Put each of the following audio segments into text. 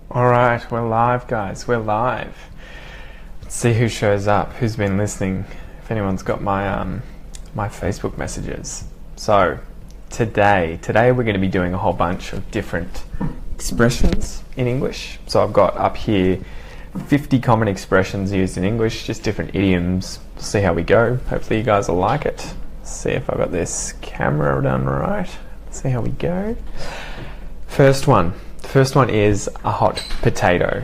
Alright, we're live, guys. We're live. Let's see who shows up, who's been listening, if anyone's got my my Facebook messages. So, today we're going to be doing a whole bunch of different expressions in English. So I've got up here 50 common expressions used in English, just different idioms. We'll see how we go. Hopefully you guys will like it. Let's see if I've got this camera done right. Let's see how we go. First one is a hot potato.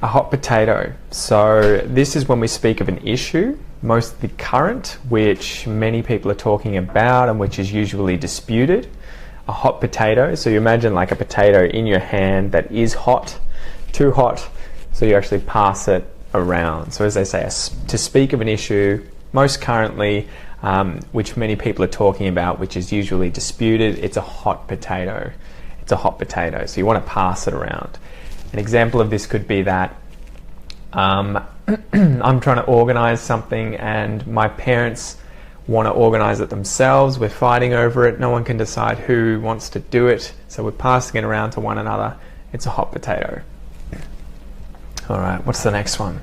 A hot potato. So this is when we speak of an issue, mostly current, which many people are talking about and which is usually disputed. A hot potato. So you imagine like a potato in your hand that is hot, too hot, so you actually pass it around. So as they say, to speak of an issue, most currently, which many people are talking about, which is usually disputed, it's a hot potato. It's a hot potato, so you want to pass it around. An example of this could be that I'm trying to organize something and my parents want to organize it themselves. We're fighting over it. No one can decide who wants to do it, so we're passing it around to one another. It's a hot potato. All right, what's the next one?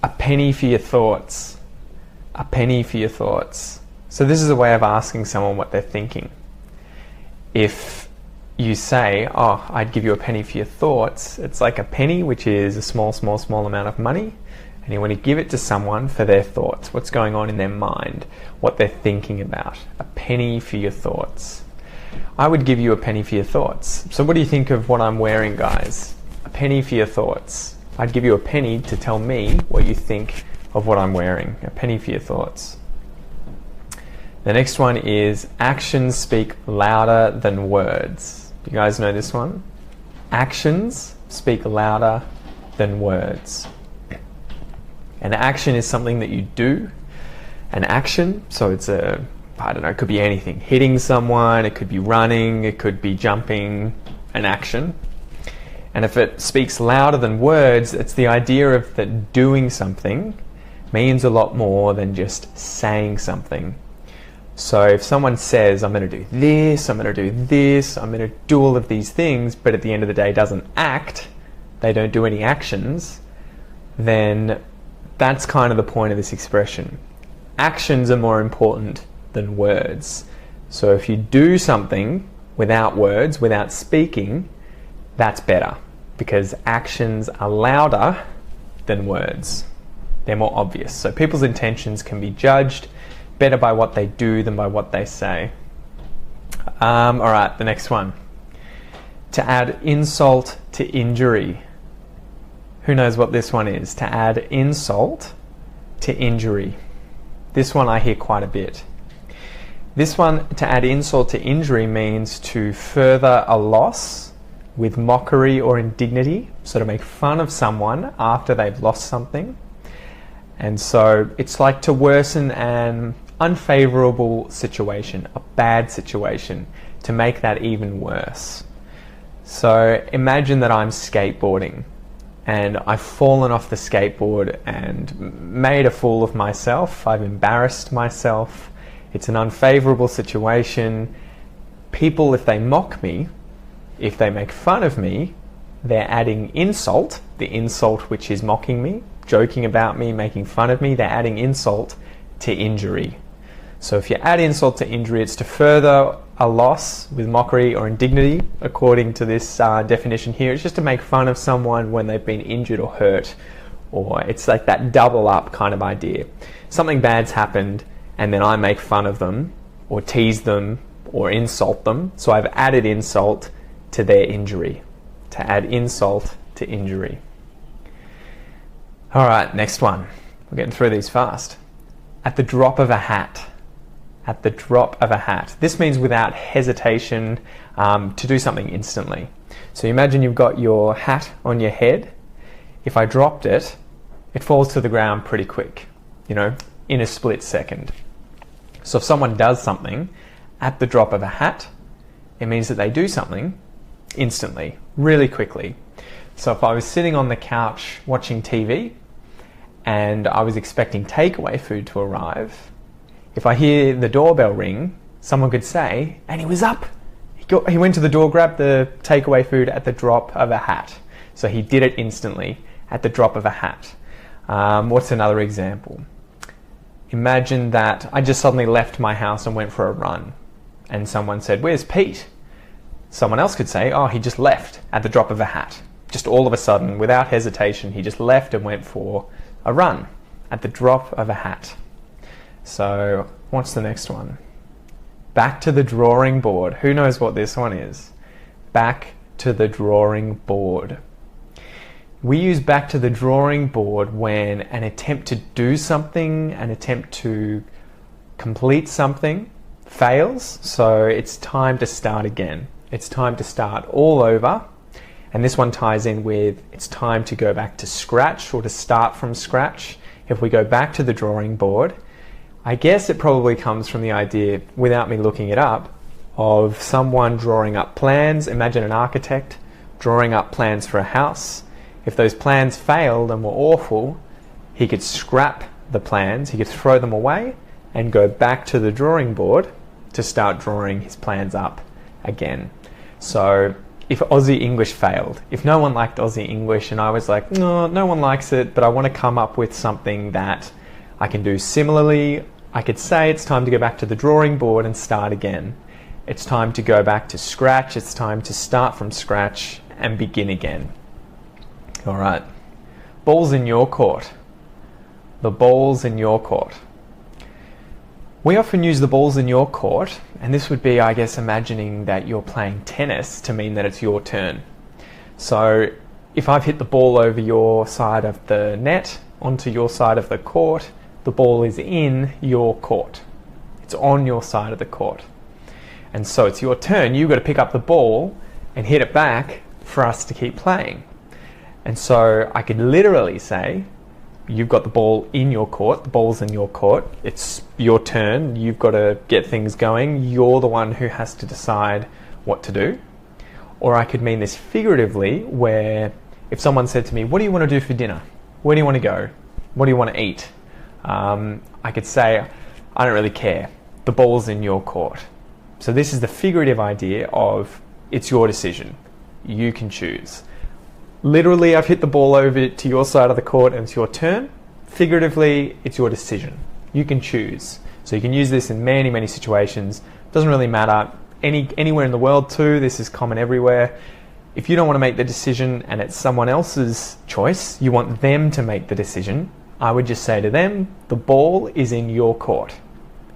A penny for your thoughts. A penny for your thoughts. So this is a way of asking someone what they're thinking. If you say, oh, I'd give you a penny for your thoughts, it's like a penny, which is a small amount of money, and you want to give it to someone for their thoughts, what's going on in their mind, what they're thinking about. A penny for your thoughts. I would give you a penny for your thoughts. So what do you think of what I'm wearing, guys? A penny for your thoughts. I'd give you a penny to tell me what you think of what I'm wearing. A penny for your thoughts. The next one is actions speak louder than words. You guys know this one? Actions speak louder than words. An action is something that you do. An action, so it's it could be anything. Hitting someone, it could be running, it could be jumping, an action. And if it speaks louder than words, it's the idea of that doing something means a lot more than just saying something. So if someone says, I'm going to do this, I'm going to do this, I'm going to do all of these things, but at the end of the day doesn't act, they don't do any actions, then that's kind of the point of this expression. Actions are more important than words. So if you do something without words, without speaking, that's better, because actions are louder than words. They're more obvious. So people's intentions can be judged better by what they do than by what they say. All right, the next one. To add insult to injury. Who knows what this one is? To add insult to injury. This one I hear quite a bit. This one, to add insult to injury, means to further a loss with mockery or indignity. So to make fun of someone after they've lost something. And so it's like to worsen an unfavorable situation, a bad situation, to make that even worse. So imagine that I'm skateboarding and I've fallen off the skateboard and made a fool of myself. I've embarrassed myself. It's an unfavorable situation. People, if they mock me, if they make fun of me, they're adding insult, the insult which is mocking me, joking about me, making fun of me, they're adding insult to injury. So if you add insult to injury, it's to further a loss with mockery or indignity, according to this definition here. It's just to make fun of someone when they've been injured or hurt, or it's like that double up kind of idea. Something bad's happened, and then I make fun of them, or tease them, or insult them. So I've added insult to their injury. To add insult to injury. All right, next one. We're getting through these fast. At the drop of a hat. At the drop of a hat. This means without hesitation, to do something instantly. So imagine you've got your hat on your head. If I dropped it, it falls to the ground pretty quick, in a split second. So if someone does something at the drop of a hat, it means that they do something instantly, really quickly. So if I was sitting on the couch watching TV and I was expecting takeaway food to arrive, if I hear the doorbell ring, someone could say, and he was up. He went to the door, grabbed the takeaway food at the drop of a hat. So he did it instantly at the drop of a hat. What's another example? Imagine that I just suddenly left my house and went for a run, and someone said, "Where's Pete?" Someone else could say, "Oh, he just left at the drop of a hat." Just all of a sudden, without hesitation, he just left and went for a run at the drop of a hat. So, what's the next one? Back to the drawing board. Who knows what this one is? Back to the drawing board. We use back to the drawing board when an attempt to do something, an attempt to complete something fails. So it's time to start again. It's time to start all over. And this one ties in with it's time to go back to scratch or to start from scratch. If we go back to the drawing board, I guess it probably comes from the idea, without me looking it up, of someone drawing up plans. Imagine an architect drawing up plans for a house. If those plans failed and were awful, he could scrap the plans, he could throw them away and go back to the drawing board to start drawing his plans up again. So if Aussie English failed, if no one liked Aussie English and I was like, no one likes it, but I want to come up with something that I can do similarly, I could say it's time to go back to the drawing board and start again. It's time to go back to scratch. It's time to start from scratch and begin again. All right. Ball's in your court. The ball's in your court. We often use the ball's in your court, and this would be, I guess, imagining that you're playing tennis to mean that it's your turn. So if I've hit the ball over your side of the net, onto your side of the court, the ball is in your court. It's on your side of the court. And so it's your turn. You've got to pick up the ball and hit it back for us to keep playing. And so I could literally say, you've got the ball in your court, the ball's in your court, it's your turn, you've got to get things going, you're the one who has to decide what to do. Or I could mean this figuratively, where if someone said to me, what do you want to do for dinner? Where do you want to go? What do you want to eat? I could say, I don't really care, the ball's in your court. So this is the figurative idea of it's your decision, you can choose. Literally, I've hit the ball over to your side of the court and it's your turn. Figuratively, it's your decision. You can choose. So you can use this in many, many situations. Doesn't really matter. Anywhere in the world too, this is common everywhere. If you don't want to make the decision and it's someone else's choice, you want them to make the decision, I would just say to them, the ball is in your court.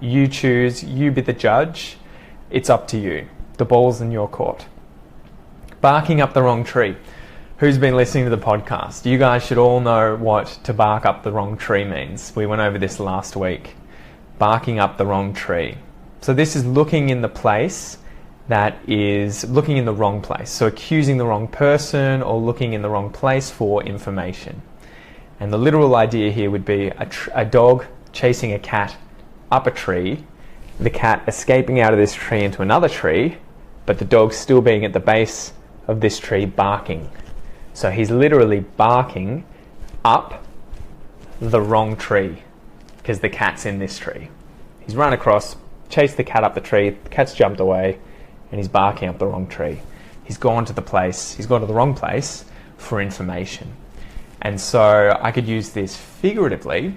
You choose, you be the judge. It's up to you. The ball's in your court. Barking up the wrong tree. Who's been listening to the podcast? You guys should all know what to bark up the wrong tree means. We went over this last week. Barking up the wrong tree. So this is looking in the place that is looking in the wrong place. So accusing the wrong person or looking in the wrong place for information. And the literal idea here would be a dog chasing a cat up a tree, the cat escaping out of this tree into another tree, but the dog still being at the base of this tree barking. So he's literally barking up the wrong tree because the cat's in this tree. He's run across, chased the cat up the tree, the cat's jumped away, and he's barking up the wrong tree. He's gone to the wrong place for information. And so I could use this figuratively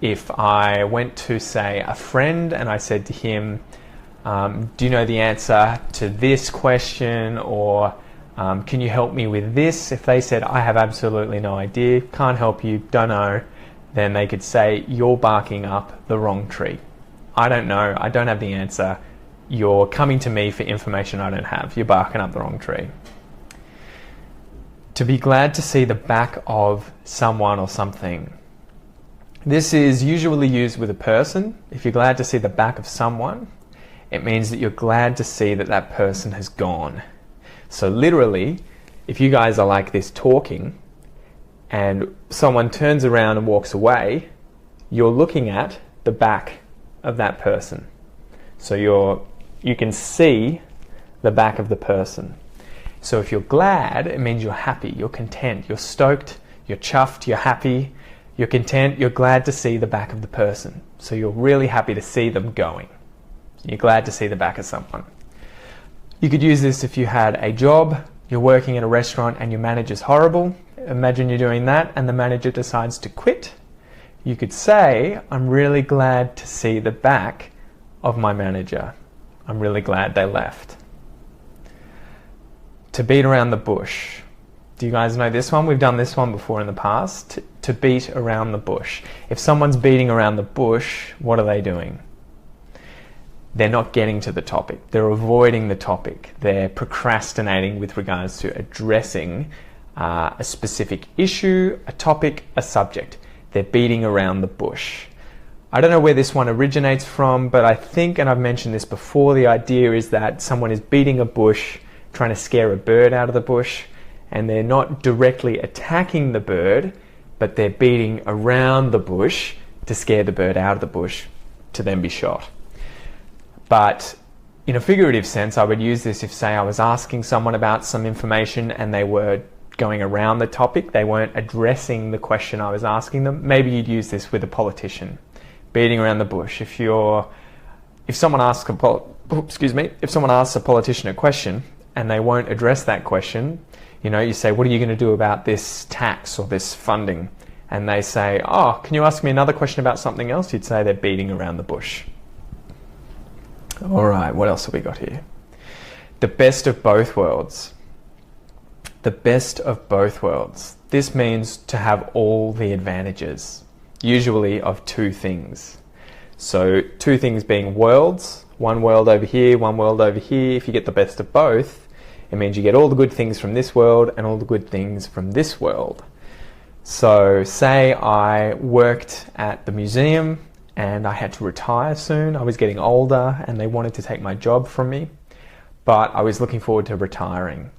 if I went to, say, a friend and I said to him, do you know the answer to this question? Or can you help me with this? If they said, I have absolutely no idea, can't help you, don't know, then they could say, you're barking up the wrong tree. I don't know, I don't have the answer. You're coming to me for information I don't have. You're barking up the wrong tree. To be glad to see the back of someone or something. This is usually used with a person. If you're glad to see the back of someone, it means that you're glad to see that that person has gone. So literally, if you guys are like this talking and someone turns around and walks away, you're looking at the back of that person. So you can see the back of the person. So if you're glad, it means you're happy, you're content, you're stoked, you're chuffed, you're happy, you're content, you're glad to see the back of the person. So you're really happy to see them going. You're glad to see the back of someone. You could use this if you had a job You're working in a restaurant and your manager's horrible. Imagine you're doing that and the manager decides to quit. You could say, I'm really glad to see the back of my manager. I'm really glad they left. To beat around the bush. Do you guys know this one? We've done this one before in the past. To beat around the bush. If someone's beating around the bush, what are they doing? They're not getting to the topic. They're avoiding the topic. They're procrastinating with regards to addressing a specific issue, a topic, a subject. They're beating around the bush. I don't know where this one originates from, but I think, and I've mentioned this before, the idea is that someone is beating a bush, trying to scare a bird out of the bush, and they're not directly attacking the bird, but they're beating around the bush to scare the bird out of the bush to then be shot. But in a figurative sense, I would use this if, say, I was asking someone about some information and they were going around the topic, they weren't addressing the question I was asking them. Maybe you'd use this with a politician, beating around the bush. If someone asks a politician a question and they won't address that question, you say, what are you going to do about this tax or this funding? And they say, oh, can you ask me another question about something else? You'd say they're beating around the bush. All right, what else have we got here? The best of both worlds. The best of both worlds. This means to have all the advantages, usually of two things. So two things being worlds, one world over here, one world over here. If you get the best of both, it means you get all the good things from this world and all the good things from this world. So say I worked at the museum and I had to retire soon. I was getting older and they wanted to take my job from me, but I was looking forward to retiring.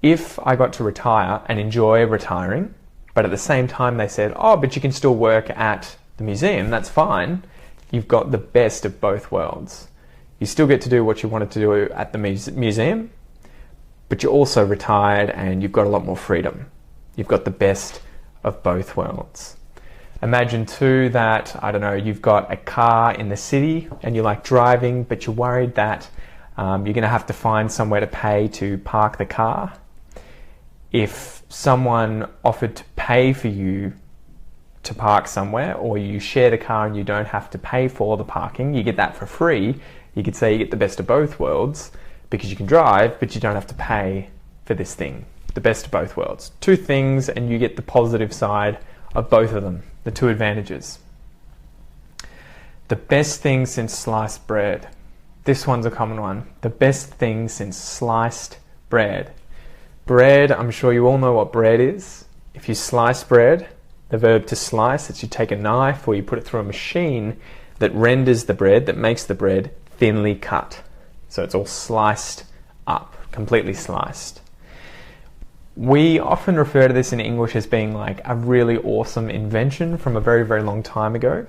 If I got to retire and enjoy retiring, but at the same time they said, oh, but you can still work at the museum, that's fine. You've got the best of both worlds. You still get to do what you wanted to do at the museum, but you're also retired and you've got a lot more freedom. You've got the best of both worlds. Imagine too that, you've got a car in the city and you like driving, but you're worried that you're going to have to find somewhere to pay to park the car. If someone offered to pay for you to park somewhere, or you share the car and you don't have to pay for the parking, you get that for free, you could say you get the best of both worlds because you can drive, but you don't have to pay for this thing. The best of both worlds. Two things and you get the positive side of both of them, the two advantages. The best thing since sliced bread. This one's a common one. The best thing since sliced bread. Bread, I'm sure you all know what bread is. If you slice bread, the verb to slice, it's you take a knife or you put it through a machine that renders the bread, that makes the bread thinly cut. So it's all sliced up, completely sliced. We often refer to this in English as being like a really awesome invention from a very, very long time ago.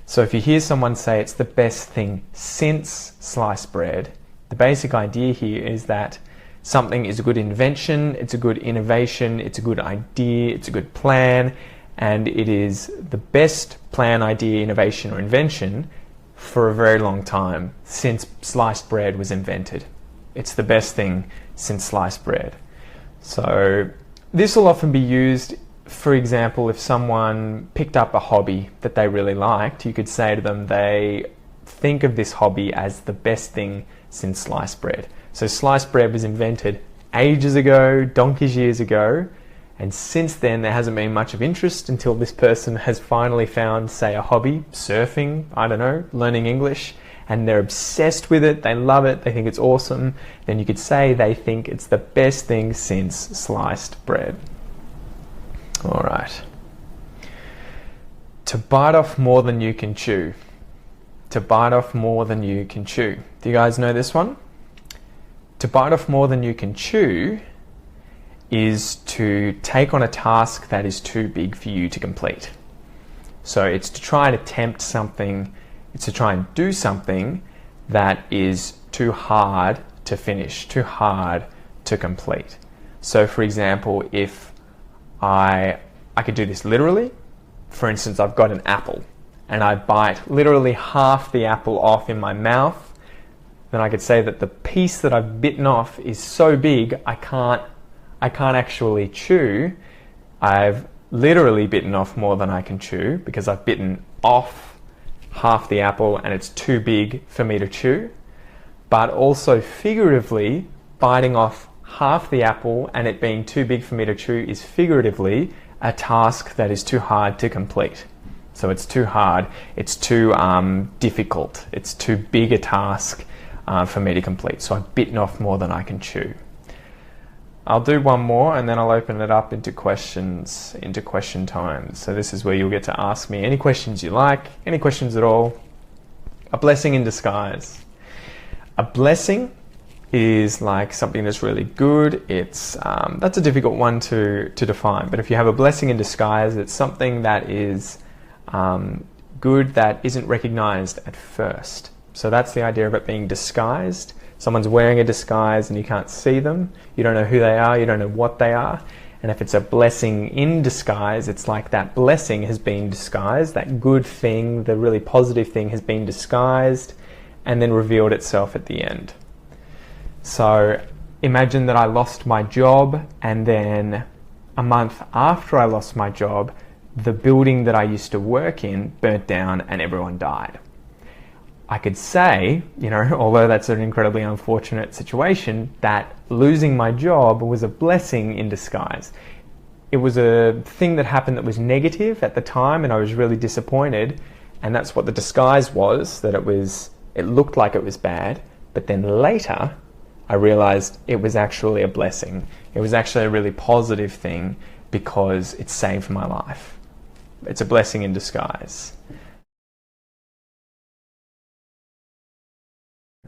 So if you hear someone say it's the best thing since sliced bread, the basic idea here is that something is a good invention, it's a good innovation, it's a good idea, it's a good plan, and it is the best plan, idea, innovation, or invention for a very long time since sliced bread was invented. It's the best thing since sliced bread. So this will often be used, for example, if someone picked up a hobby that they really liked, you could say to them they think of this hobby as the best thing since sliced bread. So sliced bread was invented ages ago, donkey's years ago, and since then there hasn't been much of interest until this person has finally found, say, a hobby, surfing, learning English, and they're obsessed with it, they love it, they think it's awesome, then you could say they think it's the best thing since sliced bread. All right. To bite off more than you can chew. To bite off more than you can chew. Do you guys know this one? To bite off more than you can chew is to take on a task that is too big for you to complete. So it's to try and attempt something, it's to try and do something that is too hard to finish, too hard to complete. So for example, if I could do this literally, for instance, I've got an apple and I bite literally half the apple off in my mouth, then I could say that the piece that I've bitten off is so big I can't actually chew. I've literally bitten off more than I can chew because I've bitten off half the apple and it's too big for me to chew. But also figuratively, biting off half the apple and it being too big for me to chew is figuratively a task that is too hard to complete. So it's too hard, it's too difficult, it's too big a task for me to complete. So I've bitten off more than I can chew. I'll do one more and then I'll open it up into questions, into question time. So this is where you'll get to ask me any questions you like, any questions at all. A blessing in disguise. A blessing is like something that's really good. It's that's a difficult one to define. But if you have a blessing in disguise, it's something that is good that isn't recognized at first. So that's the idea of it being disguised. Someone's wearing a disguise and you can't see them. You don't know who they are. You don't know what they are. And if it's a blessing in disguise, it's like that blessing has been disguised. That good thing, the really positive thing has been disguised and then revealed itself at the end. So imagine that I lost my job and then a month after I lost my job, the building that I used to work in burnt down and everyone died. I could say, although that's an incredibly unfortunate situation, that losing my job was a blessing in disguise. It was a thing that happened that was negative at the time and I was really disappointed, and that's what the disguise was, that it looked like it was bad, but then later I realized it was actually a blessing. It was actually a really positive thing because it saved my life. It's a blessing in disguise.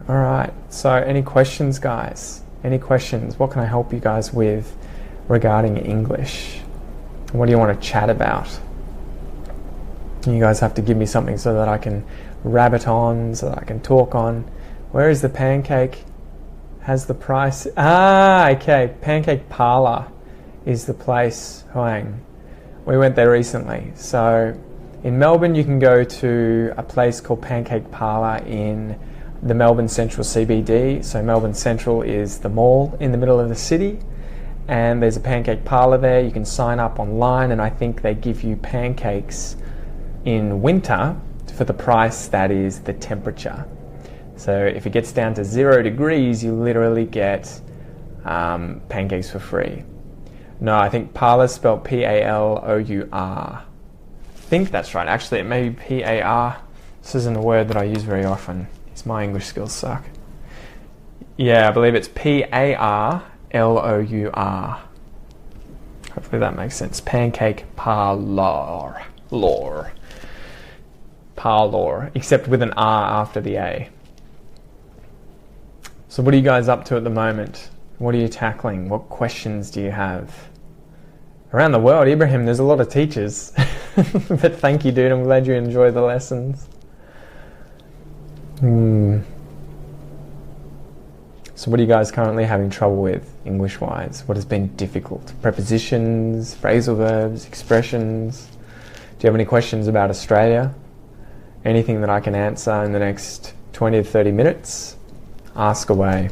All right, so any questions, guys? Any questions? What can I help you guys with regarding English? What do you want to chat about? You guys have to give me something so that I can rabbit on, so that I can talk on. Where is the pancake? Has the price? Okay, Pancake Parlour is the place. Huang. We went there recently. So in Melbourne you can go to a place called Pancake Parlour in the Melbourne Central CBD. So Melbourne Central is the mall in the middle of the city, and there's a pancake parlour there. You can sign up online, and I think they give you pancakes in winter for the price that is the temperature. So if it gets down to 0 degrees, you literally get pancakes for free. No, I think parlour spelled P-A-L-O-U-R. I think that's right. Actually, it may be P-A-R. This isn't a word that I use very often. My English skills suck. Yeah, I believe it's P-A-R-L-O-U-R. Hopefully that makes sense. Pancake parlour. Parlour, except with an R after the A. So what are you guys up to at the moment? What are you tackling? What questions do you have? Around the world, Ibrahim, there's a lot of teachers. But thank you, dude. I'm glad you enjoy the lessons. So what are you guys currently having trouble with English-wise? What has been difficult? Prepositions, phrasal verbs, expressions? Do you have any questions about Australia? Anything that I can answer in the next 20 to 30 minutes? Ask away.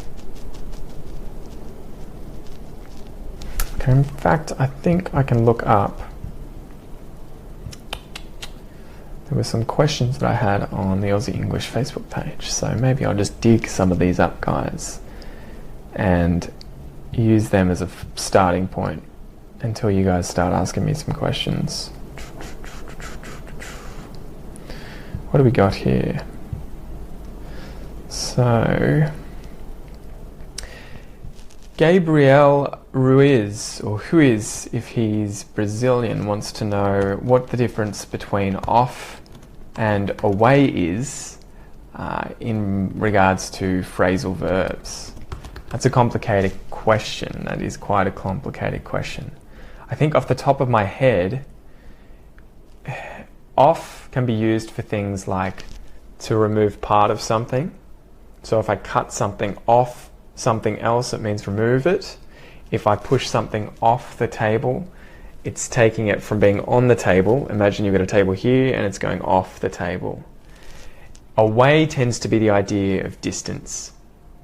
Okay, in fact, I think I can look up. There were some questions that I had on the Aussie English Facebook page, so maybe I'll just dig some of these up, guys, and use them as a starting point until you guys start asking me some questions. What do we got here? So, Gabriel Ruiz, or Ruiz if he's Brazilian, wants to know what the difference between off and away is in regards to phrasal verbs. That's a complicated question. That is quite a complicated question. I think off the top of my head, off can be used for things like to remove part of something. So if I cut something off something else, it means remove it. If I push something off the table, it's taking it from being on the table. Imagine you've got a table here and it's going off the table. Away tends to be the idea of distance.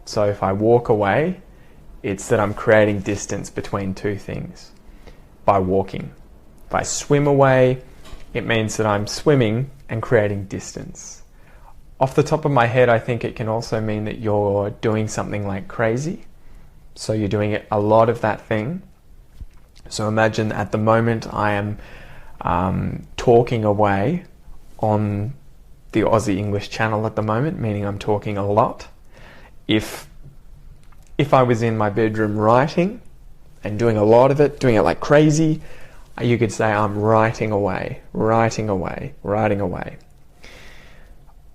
So if I walk away, it's that I'm creating distance between two things by walking. If I swim away, it means that I'm swimming and creating distance. Off the top of my head, I think it can also mean that you're doing something like crazy. So you're doing a lot of that thing. So imagine at the moment I am talking away on the Aussie English channel at the moment, meaning I'm talking a lot. If I was in my bedroom writing and doing a lot of it, doing it like crazy, you could say I'm writing away, writing away, writing away.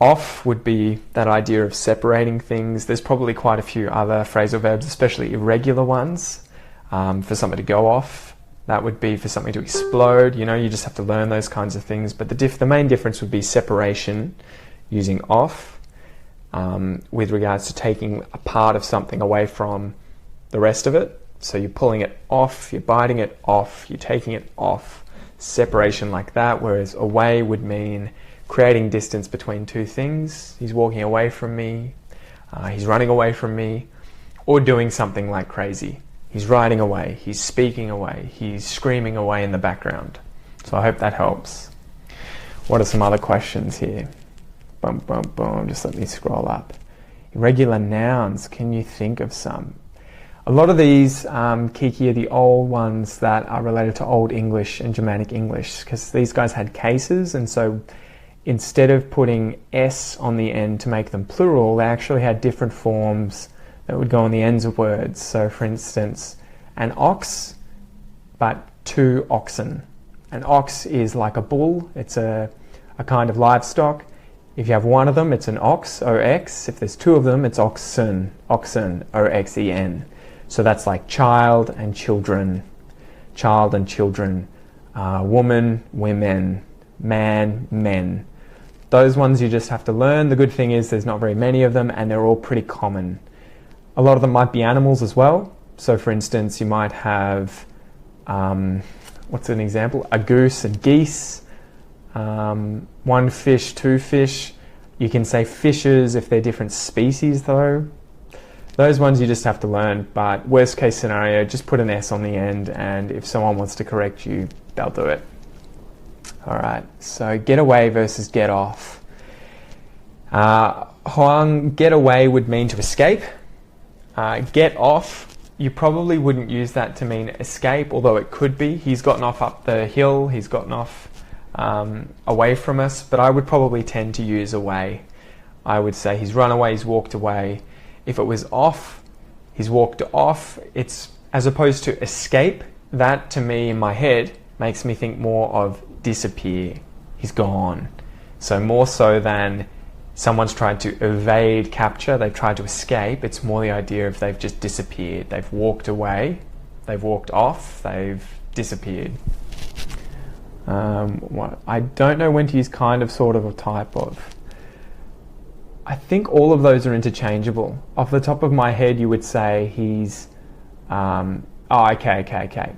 Off would be that idea of separating things. There's probably quite a few other phrasal verbs, especially irregular ones, for something to go off. That would be for something to explode. You know, you just have to learn those kinds of things. But the main difference would be separation, using off, with regards to taking a part of something away from the rest of it. So you're pulling it off, you're biting it off, you're taking it off. Separation like that, whereas away would mean creating distance between two things. He's walking away from me, he's running away from me, or doing something like crazy. He's riding away, he's speaking away, he's screaming away in the background. So I hope that helps. What are some other questions here? Boom, boom, boom, just let me scroll up. Irregular nouns, can you think of some? A lot of these, Kiki, are the old ones that are related to Old English and Germanic English, because these guys had cases, and so instead of putting S on the end to make them plural, they actually had different forms that would go on the ends of words. So for instance, an ox, but two oxen. An ox is like a bull, it's a kind of livestock. If you have one of them, it's an ox, O-X. If there's two of them, it's oxen, oxen, O-X-E-N. So that's like child and children, woman, women, man, men. Those ones you just have to learn. The good thing is there's not very many of them and they're all pretty common. A lot of them might be animals as well. So for instance, you might have, what's an example? A goose and geese, one fish, two fish. You can say fishes if they're different species though. Those ones you just have to learn, but worst case scenario, just put an S on the end, and if someone wants to correct you, they'll do it. Alright, so get away versus get off. Hoang, get away would mean to escape. Get off, you probably wouldn't use that to mean escape, although it could be. He's gotten off up the hill, he's gotten off away from us, but I would probably tend to use away. I would say he's run away, he's walked away. If it was off, he's walked off. It's as opposed to escape. That to me in my head makes me think more of disappear. He's gone. So more so than someone's tried to evade capture, they've tried to escape. It's more the idea of they've just disappeared. They've walked away, they've walked off, they've disappeared. I don't know when to use kind of, sort of, or type of. I think all of those are interchangeable. Off the top of my head, you would say he's... okay.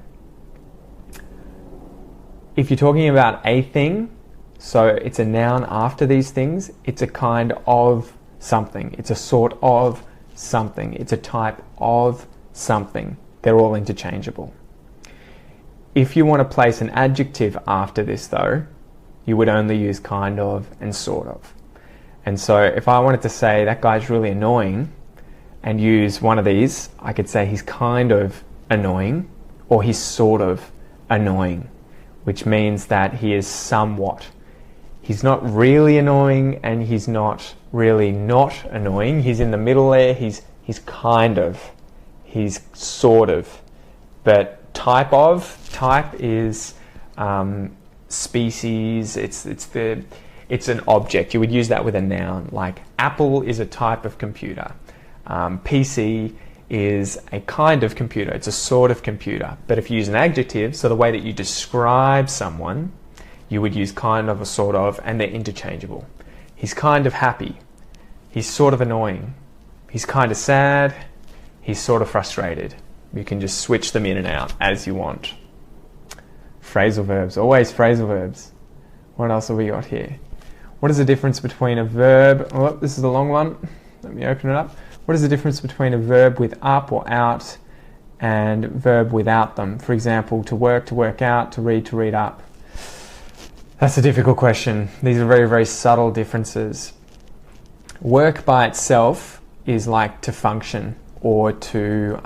If you're talking about a thing, so it's a noun after these things, it's a kind of something. It's a sort of something. It's a type of something. They're all interchangeable. If you want to place an adjective after this, though, you would only use kind of and sort of. And so if I wanted to say that guy's really annoying and use one of these, I could say he's kind of annoying or he's sort of annoying, which means that he is somewhat. He's not really annoying and he's not really not annoying. He's in the middle there. He's kind of. He's sort of. But type is species. It's an object. You would use that with a noun, like Apple is a type of computer. PC is a kind of computer. It's a sort of computer. But if you use an adjective, so the way that you describe someone, you would use kind of or sort of, and they're interchangeable. He's kind of happy. He's sort of annoying. He's kind of sad. He's sort of frustrated. You can just switch them in and out as you want. Phrasal verbs, always phrasal verbs. What else have we got here? What is the difference between a verb? Oh, this is a long one. Let me open it up. What What is the difference between a verb with up or out and verb without them? For example, to work out, to read up. That's a difficult question. These are very, very subtle differences. Work by itself is like to function or to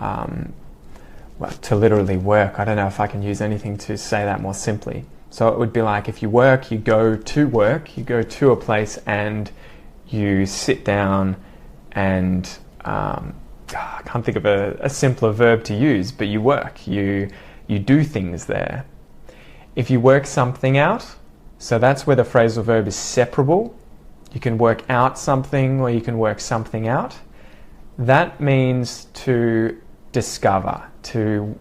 literally work. I don't know if I can use anything to say that more simply. So it would be like if you work, you go to a place and you sit down and I can't think of a simpler verb to use, but you work, you do things there. If you work something out, so that's where the phrasal verb is separable. You can work out something or you can work something out. That means to discover, to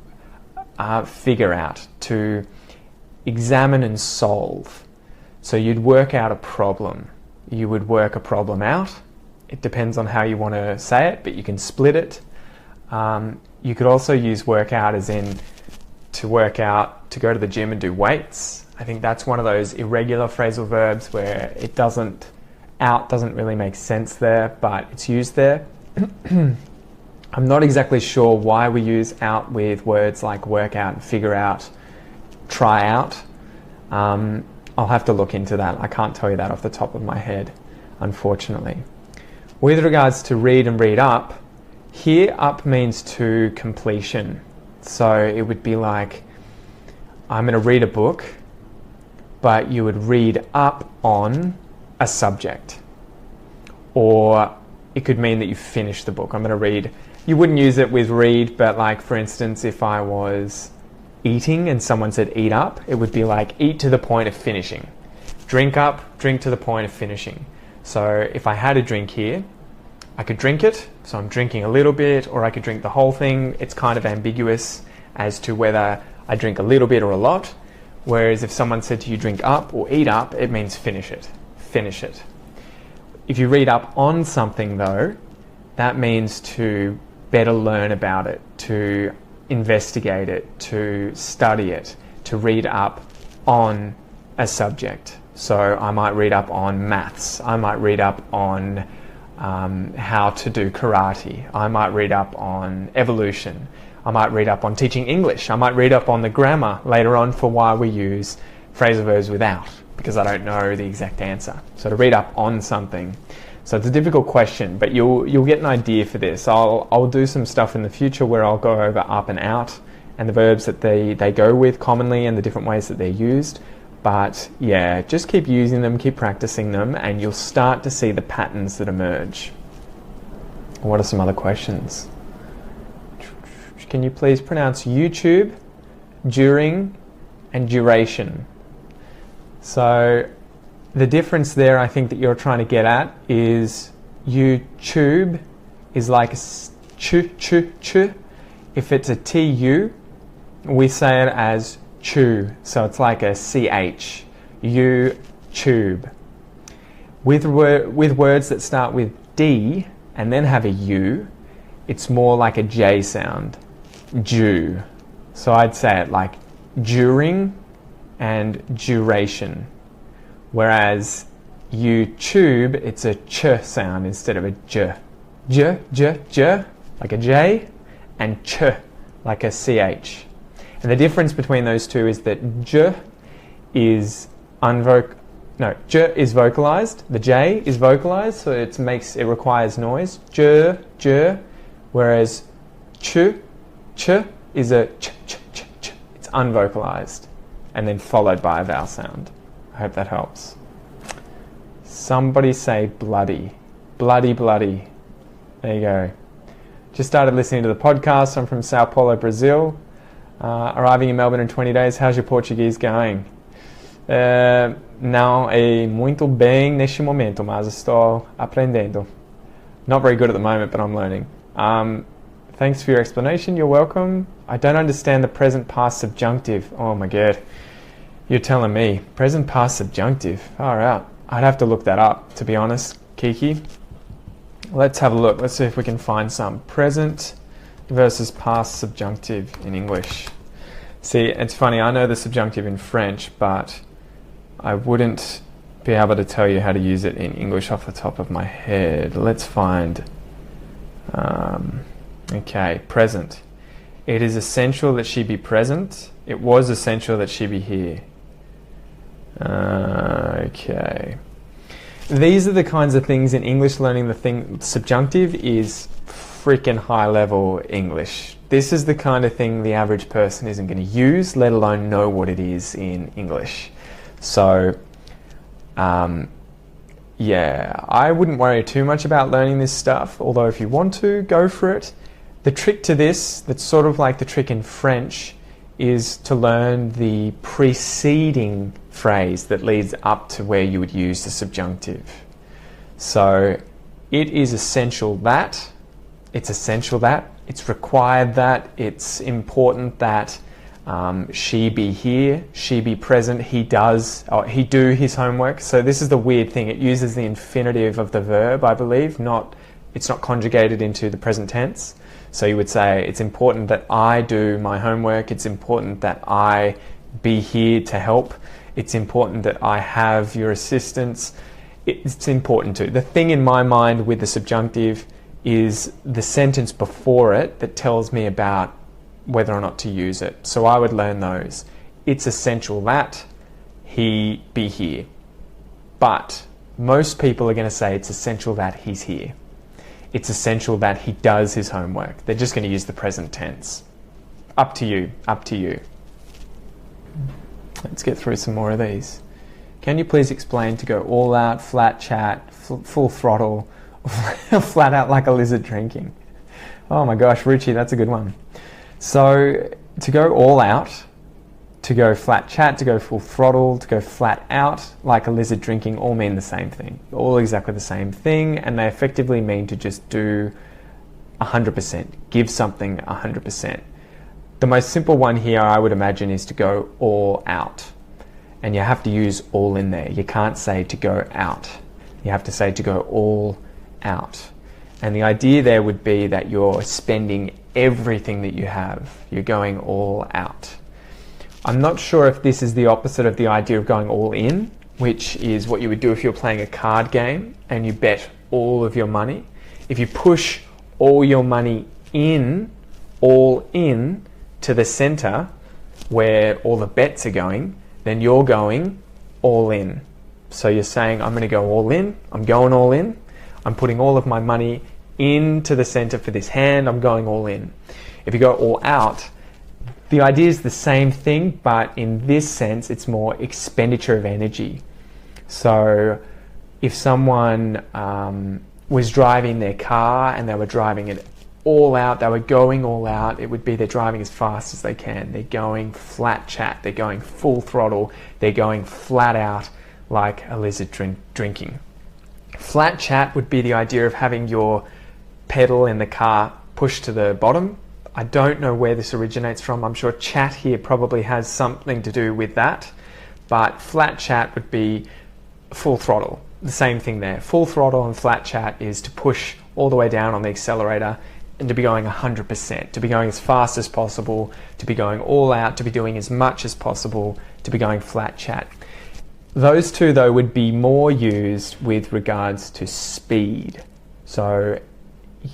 figure out, to examine and solve. So you'd work out a problem. You would work a problem out. It depends on how you want to say it, but you can split it. You could also use work out as in to work out, to go to the gym and do weights. I think that's one of those irregular phrasal verbs where it doesn't really make sense there, but it's used there. I'm not exactly sure why we use out with words like work out and figure out, try out. I'll have to look into that. I can't tell you that off the top of my head, unfortunately. With regards to read and read up, here up means to completion. So it would be like, I'm going to read a book, but you would read up on a subject. Or it could mean that you finish the book. I'm going to read. You wouldn't use it with read, but like for instance, if I was eating and someone said eat up, it would be like eat to the point of finishing. Drink up, drink to the point of finishing. So if I had a drink here, I could drink it, so I'm drinking a little bit, or I could drink the whole thing. It's kind of ambiguous as to whether I drink a little bit or a lot. Whereas if someone said to you drink up or eat up, it means finish it. Finish it. If you read up on something though, that means to better learn about it, to investigate it, to study it, to read up on a subject. So I might read up on maths, I might read up on how to do karate, I might read up on evolution, I might read up on teaching English, I might read up on the grammar later on for why we use phrasal verbs without, because I don't know the exact answer. So to read up on something. So it's a difficult question, but you'll get an idea for this. I'll do some stuff in the future where I'll go over up and out and the verbs that they go with commonly and the different ways that they're used. But yeah, just keep using them, keep practicing them, and you'll start to see the patterns that emerge. What are some other questions? Can you please pronounce YouTube, during, and duration? So the difference there, I think, that you're trying to get at is YouTube is like a ch. If it's a tu, we say it as chew. So it's like a ch. YouTube. With words that start with d and then have a u, it's more like a j sound. Ju. So I'd say it like during and duration. Whereas YouTube, it's a ch sound instead of a j. J, like a j, and ch, like a ch. And the difference between those two is that j is j is vocalized, the j is vocalized, so it requires noise. J, whereas ch is a ch. It's unvocalized, and then followed by a vowel sound. I hope that helps. Somebody say bloody. Bloody. There you go. Just started listening to the podcast. I'm from Sao Paulo, Brazil. Arriving in Melbourne in 20 days. How's your Portuguese going? Não é muito bem neste momento, mas estou aprendendo. Not very good at the moment, but I'm learning. Thanks for your explanation. You're welcome. I don't understand the present past subjunctive. Oh my god. You're telling me. Present past subjunctive. All right. I'd have to look that up, to be honest, Kiki. Let's have a look. Let's see if we can find some. Present versus past subjunctive in English. See, it's funny. I know the subjunctive in French, but I wouldn't be able to tell you how to use it in English off the top of my head. Let's find Okay, present. It is essential that she be present. It was essential that she be here. Okay. These are the kinds of things in English learning. The thing subjunctive is freaking high level English. This is the kind of thing the average person isn't going to use, let alone know what it is in English. So, yeah, I wouldn't worry too much about learning this stuff, although if you want to, go for it. The trick to this, that's sort of like the trick in French, is to learn the preceding phrase that leads up to where you would use the subjunctive. So, it is essential that, it's essential that, it's required that, it's important that she be here, she be present, he do his homework. So this is the weird thing, it uses the infinitive of the verb, I believe, it's not conjugated into the present tense. So you would say, it's important that I do my homework, it's important that I be here to help, it's important that I have your assistance, it's important to. The thing in my mind with the subjunctive is the sentence before it that tells me about whether or not to use it. So I would learn those. It's essential that he be here. But most people are going to say it's essential that he's here. It's essential that he does his homework. They're just going to use the present tense. Up to you, up to you. Let's get through some more of these. Can you please explain to go all out, flat chat, full throttle, flat out like a lizard drinking? Oh my gosh, Ruchi, that's a good one. So, to go all out, to go flat chat, to go full throttle, to go flat out like a lizard drinking all mean the same thing. All exactly the same thing, and they effectively mean to just do 100%, give something 100%. The most simple one here, I would imagine, is to go all out. And you have to use all in there. You can't say to go out. You have to say to go all out. And the idea there would be that you're spending everything that you have. You're going all out. I'm not sure if this is the opposite of the idea of going all in, which is what you would do if you're playing a card game and you bet all of your money. If you push all your money in, all in, to the center where all the bets are going, then you're going all in. So you're saying, I'm going to go all in, I'm going all in, I'm putting all of my money into the center for this hand, I'm going all in. If you go all out, the idea is the same thing, but in this sense, it's more expenditure of energy. So if someone was driving their car and they were driving it all out, they were going all out, it would be they're driving as fast as they can. They're going flat chat, they're going full throttle, they're going flat out like a lizard drinking. Flat chat would be the idea of having your pedal in the car pushed to the bottom. I don't know where this originates from. I'm sure chat here probably has something to do with that. But flat chat would be full throttle. The same thing there. Full throttle and flat chat is to push all the way down on the accelerator and to be going 100%, to be going as fast as possible, to be going all out, to be doing as much as possible, to be going flat chat. Those two, though, would be more used with regards to speed. So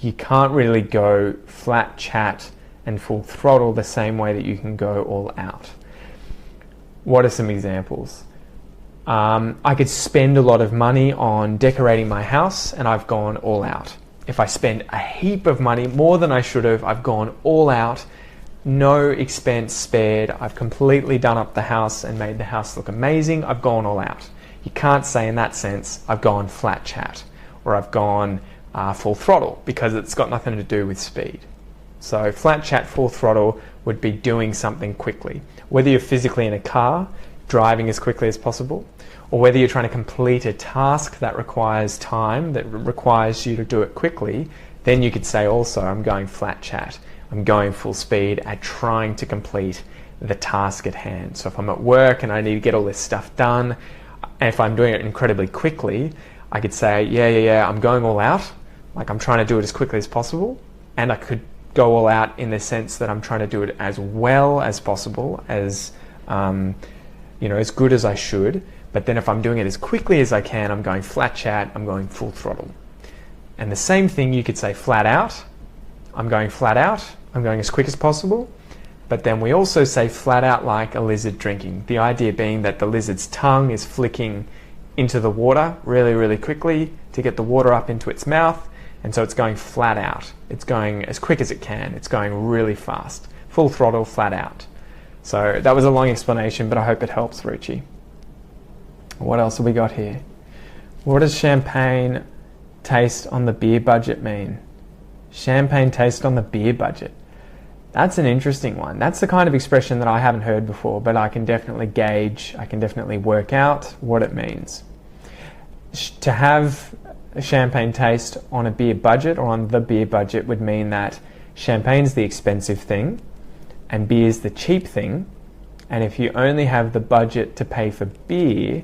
you can't really go flat chat and full throttle the same way that you can go all out. What are some examples? I could spend a lot of money on decorating my house and I've gone all out. If I spend a heap of money, more than I should have, I've gone all out, no expense spared, I've completely done up the house and made the house look amazing, I've gone all out. You can't say in that sense, I've gone flat chat or I've gone full throttle, because it's got nothing to do with speed. So flat chat, full throttle would be doing something quickly. Whether you're physically in a car, driving as quickly as possible, or whether you're trying to complete a task that requires time, that requires you to do it quickly, then you could say also, I'm going flat chat. I'm going full speed at trying to complete the task at hand. So if I'm at work and I need to get all this stuff done, and if I'm doing it incredibly quickly, I could say, yeah, I'm going all out. Like I'm trying to do it as quickly as possible. And I could go all out in the sense that I'm trying to do it as well as possible, as as good as I should. But then if I'm doing it as quickly as I can, I'm going flat chat, I'm going full throttle. And the same thing you could say flat out. I'm going flat out. I'm going as quick as possible. But then we also say flat out like a lizard drinking. The idea being that the lizard's tongue is flicking into the water really, really quickly to get the water up into its mouth. And so it's going flat out. It's going as quick as it can. It's going really fast. Full throttle, flat out. So that was a long explanation, but I hope it helps, Ruchi. What else have we got here? What does champagne taste on the beer budget mean? Champagne taste on the beer budget. That's an interesting one. That's the kind of expression that I haven't heard before, but I can definitely gauge, I can definitely work out what it means. To have a champagne taste on a beer budget or on the beer budget would mean that champagne's the expensive thing and beer's the cheap thing. And if you only have the budget to pay for beer,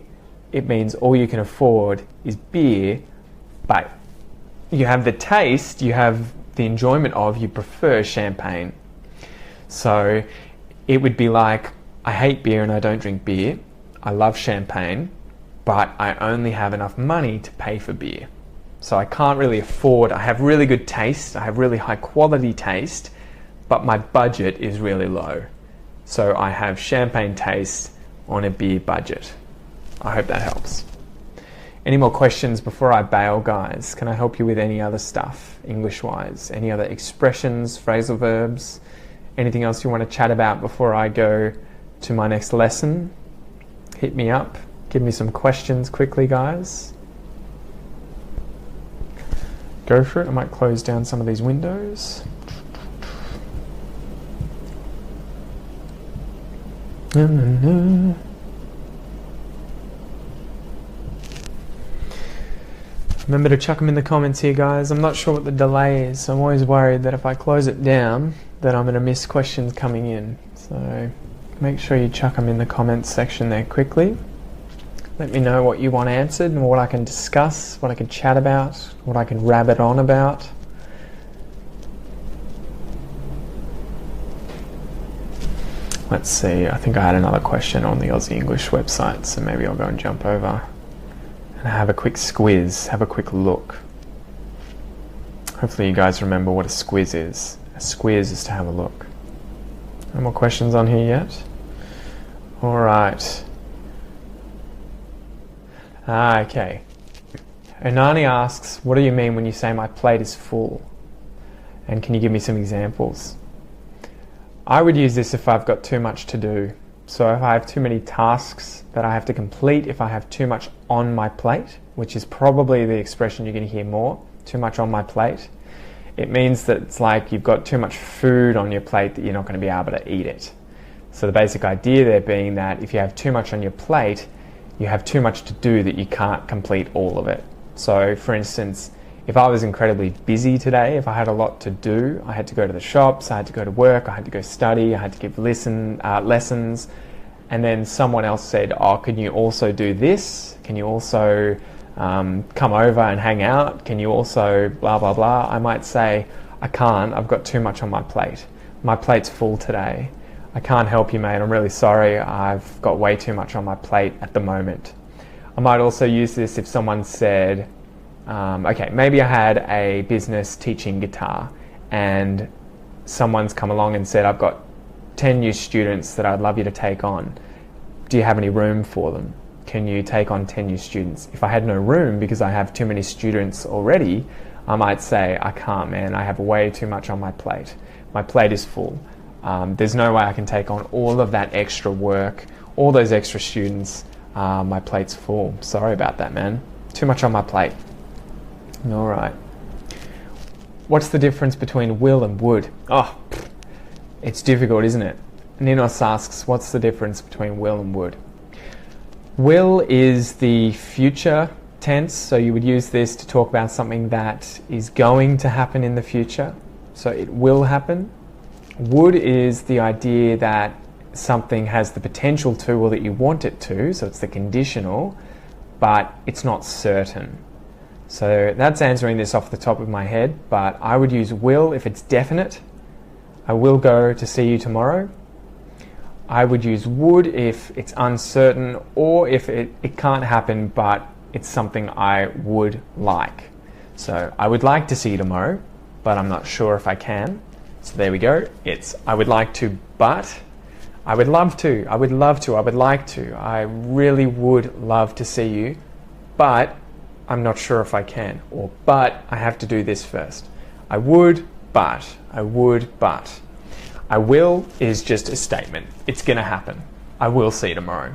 it means all you can afford is beer, but you have the taste, you have the enjoyment of, you prefer champagne. So it would be like, I hate beer and I don't drink beer. I love champagne, but I only have enough money to pay for beer. So I can't really afford, I have really good taste, I have really high quality taste, but my budget is really low. So I have champagne taste on a beer budget. I hope that helps. Any more questions before I bail, guys? Can I help you with any other stuff, English-wise? Any other expressions, phrasal verbs? Anything else you want to chat about before I go to my next lesson? Hit me up. Give me some questions quickly, guys. Go for it. I might close down some of these windows. Remember to chuck them in the comments here, guys. I'm not sure what the delay is. I'm always worried that if I close it down, that I'm going to miss questions coming in. So make sure you chuck them in the comments section there quickly. Let me know what you want answered and what I can discuss, what I can chat about, what I can rabbit on about. Let's see, I think I had another question on the Aussie English website, so maybe I'll go and jump over and have a quick squiz, have a quick look. Hopefully you guys remember what a squiz is. A squiz is to have a look. No more questions on here yet? Alright. Okay. Onani asks, what do you mean when you say my plate is full? And can you give me some examples? I would use this if I've got too much to do. So if I have too many tasks that I have to complete, if I have too much on my plate, which is probably the expression you're going to hear more, too much on my plate, it means that it's like you've got too much food on your plate that you're not going to be able to eat it. So the basic idea there being that if you have too much on your plate, you have too much to do that you can't complete all of it. So for instance, if I was incredibly busy today, if I had a lot to do, I had to go to the shops, I had to go to work, I had to go study, I had to give lessons, and then someone else said, oh, can you also do this? Can you also come over and hang out? Can you also blah, blah, blah? I might say, I can't, I've got too much on my plate. My plate's full today. I can't help you, mate, I'm really sorry, I've got way too much on my plate at the moment. I might also use this if someone said, okay, maybe I had a business teaching guitar and someone's come along and said, I've got 10 new students that I'd love you to take on. Do you have any room for them? Can you take on 10 new students? If I had no room because I have too many students already, I might say, I can't, man, I have way too much on my plate. My plate is full. There's no way I can take on all of that extra work, all those extra students. My plate's full. Sorry about that, man. Too much on my plate. All right. What's the difference between will and would? Oh, it's difficult, isn't it? Ninos asks, what's the difference between will and would? Will is the future tense, so you would use this to talk about something that is going to happen in the future. So it will happen. Would is the idea that something has the potential to, or that you want it to, so it's the conditional, but it's not certain. So that's answering this off the top of my head, but I would use will if it's definite. I will go to see you tomorrow. I would use would if it's uncertain, or if it can't happen, but it's something I would like. So I would like to see you tomorrow, but I'm not sure if I can. So there we go. It's I would like to, but I would love to. I would love to. I would like to. I really would love to see you, but I'm not sure if I can. Or but I have to do this first. I would, but. I would, but. I will is just a statement. It's going to happen. I will see you tomorrow.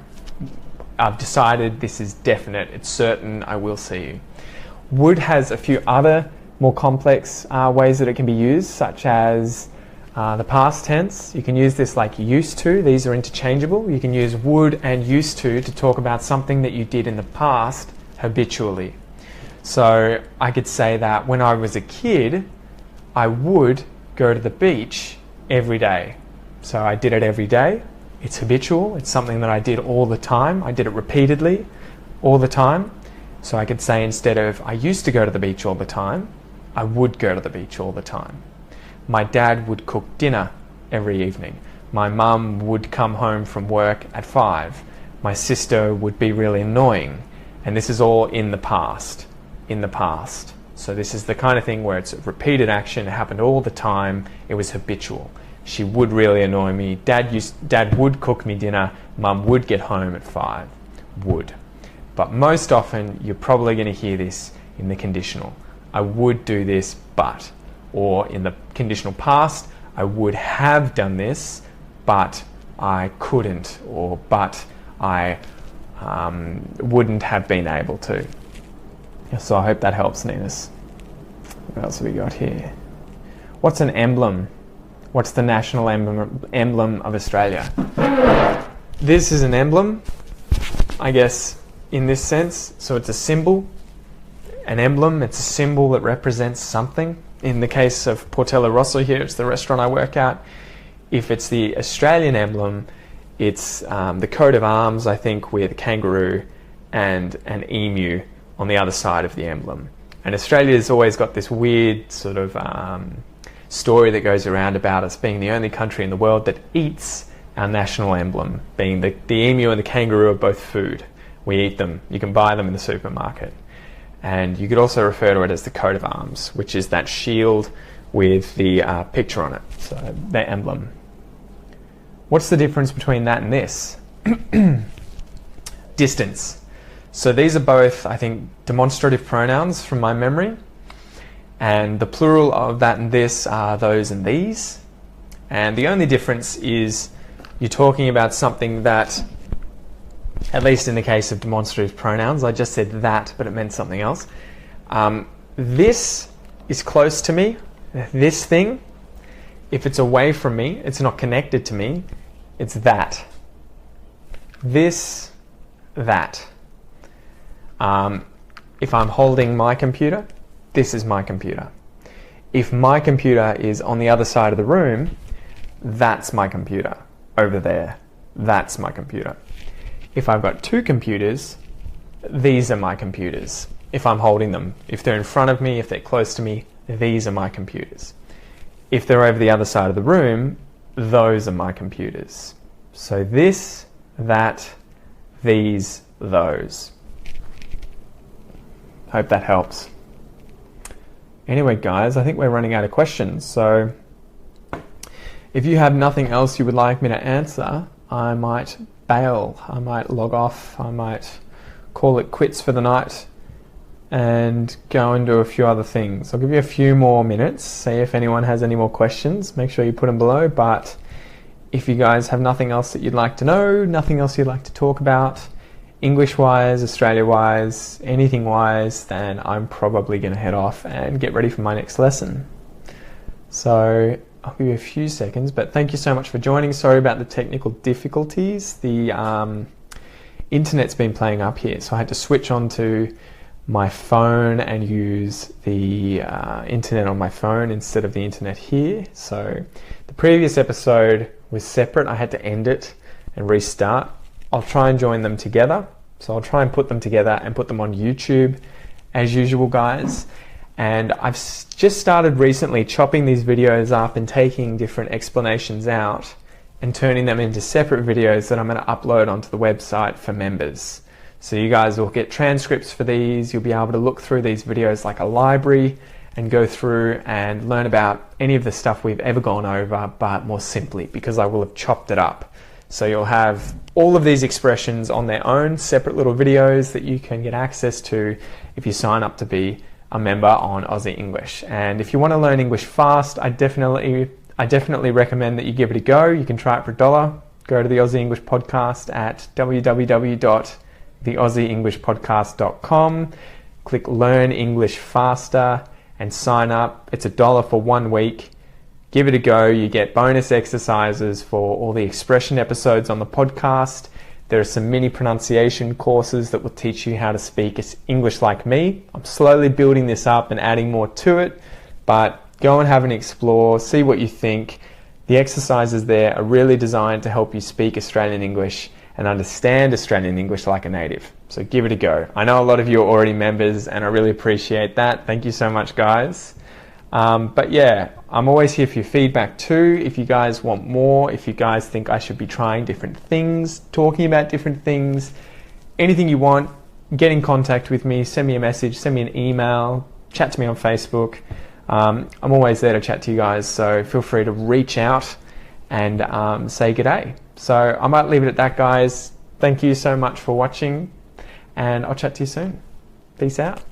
I've decided, this is definite, it's certain, I will see you. Would has a few other more complex ways that it can be used, such as the past tense. You can use this like used to. These are interchangeable. You can use would and used to talk about something that you did in the past habitually. So I could say that when I was a kid, I would go to the beach every day. So I did it every day. It's habitual. It's something that I did all the time. I did it repeatedly all the time. So I could say, instead of I used to go to the beach all the time, I would go to the beach all the time. My dad would cook dinner every evening. My mum would come home from work at 5. My sister would be really annoying. And this is all in the past. In the past. So this is the kind of thing where it's a repeated action. It happened all the time. It was habitual. She would really annoy me. Dad would cook me dinner. Mum would get home at 5. Would. But most often, you're probably going to hear this in the conditional. I would do this, but. Or in the conditional past, I would have done this, but I couldn't. Or but I wouldn't have been able to. So I hope that helps, Ninus. What else have we got here? What's an emblem? What's the national emblem of Australia? This is an emblem, I guess, in this sense. So it's a symbol, an emblem. It's a symbol that represents something. In the case of Portello Rosso here, it's the restaurant I work at. If it's the Australian emblem, it's the coat of arms, I think, with a kangaroo and an emu on the other side of the emblem. And Australia's always got this weird sort of story that goes around about us being the only country in the world that eats our national emblem, being the emu and the kangaroo are both food. We eat them. You can buy them in the supermarket. And you could also refer to it as the coat of arms, which is that shield with the picture on it, so the emblem. What's the difference between that and this? Distance. So these are both, I think, demonstrative pronouns from my memory. And the plural of that and this are those and these. And the only difference is you're talking about something that, at least in the case of demonstrative pronouns, I just said that, but it meant something else. This is close to me. This thing, if it's away from me, it's not connected to me, it's that. This, that. If I'm holding my computer, this is my computer. If my computer is on the other side of the room, that's my computer. Over there, that's my computer. If I've got two computers, these are my computers. If I'm holding them, if they're in front of me, if they're close to me, these are my computers. If they're over the other side of the room, those are my computers. So this, that, these, those. Hope that helps. Anyway, guys, I think we're running out of questions. So if you have nothing else you would like me to answer, I might bail. I might log off. I might call it quits for the night and go and do a few other things. I'll give you a few more minutes, see if anyone has any more questions. Make sure you put them below. But if you guys have nothing else that you'd like to know, nothing else you'd like to talk about, English-wise, Australia-wise, anything-wise, then I'm probably going to head off and get ready for my next lesson. So I'll give you a few seconds, but thank you so much for joining. Sorry about the technical difficulties. The internet's been playing up here, so I had to switch on to my phone and use the internet on my phone instead of the internet here. So the previous episode was separate. I had to end it and restart. I'll try and join them together. So I'll try and put them together and put them on YouTube as usual, guys. And I've just started recently chopping these videos up and taking different explanations out and turning them into separate videos that I'm going to upload onto the website for members. So you guys will get transcripts for these. You'll be able to look through these videos like a library and go through and learn about any of the stuff we've ever gone over, but more simply, because I will have chopped it up. So you'll have all of these expressions on their own, separate little videos that you can get access to if you sign up to be a member on Aussie English. And if you want to learn English fast, I definitely recommend that you give it a go. You can try it for $1. Go to the Aussie English Podcast at www.theaussieenglishpodcast.com. Click Learn English Faster and sign up. It's $1 for 1 week. Give it a go. You get bonus exercises for all the expression episodes on the podcast. There are some mini pronunciation courses that will teach you how to speak English like me. I'm slowly building this up and adding more to it, but go and have an explore, see what you think. The exercises there are really designed to help you speak Australian English and understand Australian English like a native. So give it a go. I know a lot of you are already members and I really appreciate that. Thank you so much, guys. But yeah, I'm always here for your feedback too. If you guys want more, if you guys think I should be trying different things, talking about different things, anything you want, get in contact with me, send me a message, send me an email, chat to me on Facebook. I'm always there to chat to you guys, so feel free to reach out and say g'day. So I might leave it at that, guys. Thank you so much for watching, and I'll chat to you soon. Peace out.